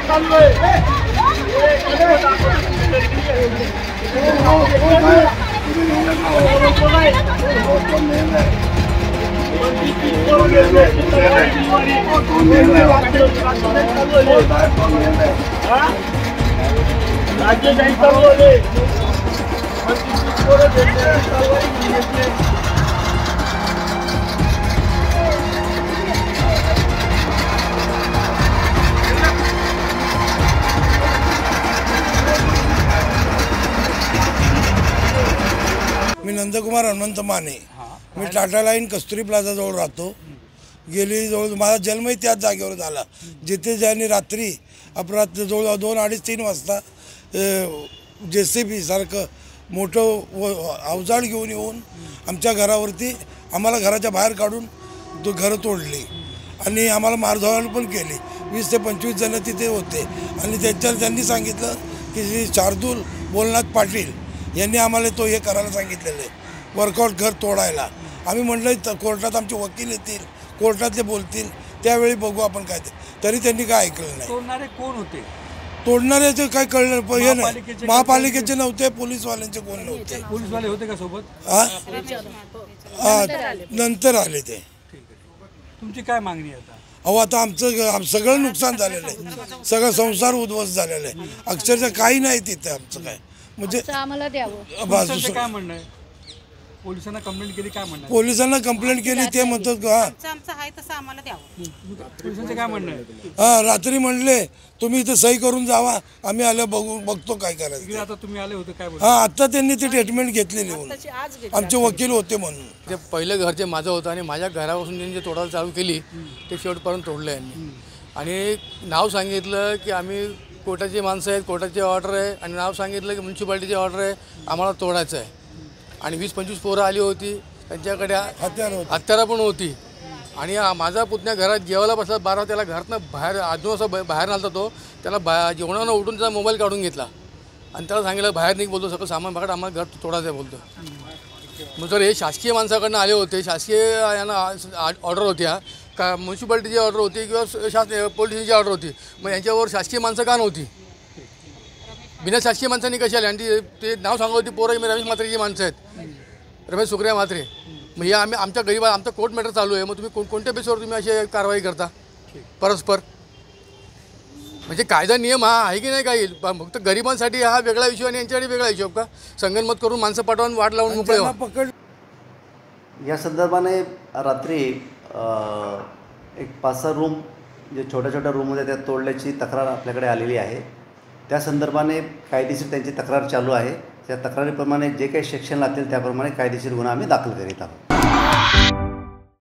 मी नंदकुमार हनुमंत माने, मी Tata line कस्तुरी plaza जवळ राहतो। गेली जवळ माझा जन्मही त्याच जागेवर झाला जिथे ज्यांनी रात्री अपराध जवळ 2, 2:30, 3 वाजता JCB सारखं मोठं अवजाड घेऊन येऊन आमच्या घरावरती आम्हाला घराच्या बाहेर काढून घरं तोडली आणि आम्हाला मारधोड पण केली। 20 ते 25 जण तिथे होते आणि त्यांनी सांगितलं की शार्दूल बोलनाथ पाटील यांनी आम्हाला तो हे करायला सांगितलेलं आहे, वर्कआउट घर तोडायला। आम्ही म्हटलं कोर्टात आमचे वकील येतील, कोर्टातले बोलतील, त्यावेळी बघू आपण काय ते। तरी त्यांनी काय ऐकलं नाही। तोडणारे कोण होते? तोडणाऱ्याचे काय कळलं हे नाही, महापालिकेचे नव्हते, पोलीसवाल्यांचे कोण नव्हते। पोलीसवाले होते का सोबत? नंतर आले ते। तुमची काय मागणी आहे आता? अहो आता आमचं सगळं नुकसान झालेलं आहे, सगळं संसार उद्ध्वस्त झालेला आहे, अक्षरशः काही नाही तिथे आमचं काय, म्हणजे आम्हाला द्यावं। काय म्हणणं आहे? पोलिसांना कंप्लेंट केली, काय म्हणणं? पोलिसांना कंप्लेंट केली, ते म्हणतात आमचं आहे तसं आम्हाला द्यावं। पोलिसांचं काय म्हणणं आहे? रात्री म्हणले तुम्ही इथं सही करून जावा, आम्ही आले बघतो काय करायचं। आता तुम्ही आले होते काय? आता त्यांनी ती ट्रीटमेंट घेतलेली म्हणून आमचे वकील होते म्हणून। ते पहिलं घर जे माझं होतं आणि माझ्या घरापासून त्यांनी जे तोडायला चालू केली ते शेवटपर्यंत तोडलं यांनी आणि नाव सांगितलं की आम्ही कोर्टाची माणसं आहेत, कोर्टाची ऑर्डर आहे आणि नाव सांगितलं की म्युन्सिपाल्टीची ऑर्डर आहे, आम्हाला तोडायचं आहे। आणि 20-25 पोरं आली होती, त्यांच्याकडे हत्यारं पण होती आणि माझा पुतण्या घरात जेवायला बसला 12, त्याला घरातनं बाहेर अजून असं बाहेर आलता तो, त्याला जेवणानं उठून त्याचा मोबाईल काढून घेतला आणि त्याला सांगितलं बाहेर नाही, बोलतो सगळं सामान पकड, आम्हाला घर तोडायचं आहे बोलतो। मग जर हे शासकीय माणसाकडनं आले होते, शासकीय यांना ऑर्डर होत्या का म्युन्सिपाल्टीची ऑर्डर होती किंवा पोलिसांची ऑर्डर होती, मग यांच्यावर शासकीय माणसं का नव्हती? बिना शासकीय माणसांनी कशी आली? आणि ते नाव सांगत होती पोरं रमेश म्हात्रेची माणसं आहेत, रमेश सुक्रिया म्हात्रे। मग हे आमच्या गरीबा आमचा कोर्ट मॅटर चालू आहे, मग तुम्ही कोणत्या बेसवर तुम्ही अशी कारवाई करता परस्पर? म्हणजे कायदा नियम हा आहे की नाही काही? फक्त गरिबांसाठी हा वेगळा विषय आणि यांच्यासाठी वेगळा हिशोब का? संगनमत करून माणसं पाठवून वाट लावून मोकळे पकड। या संदर्भाने रात्री एक 5-6 रूम जे छोट्या रूम होत्या त्या तोडल्याची तक्रार आपल्याकडे आलेली आहे। त्या संदर्भाने कायदेशीर त्यांची तक्रार चालू आहे। त्या तक्रारीप्रमाणे जे काही सेक्शन लागतील त्याप्रमाणे कायदेशीर गुन्हा आम्ही दाखल करीत आहोत।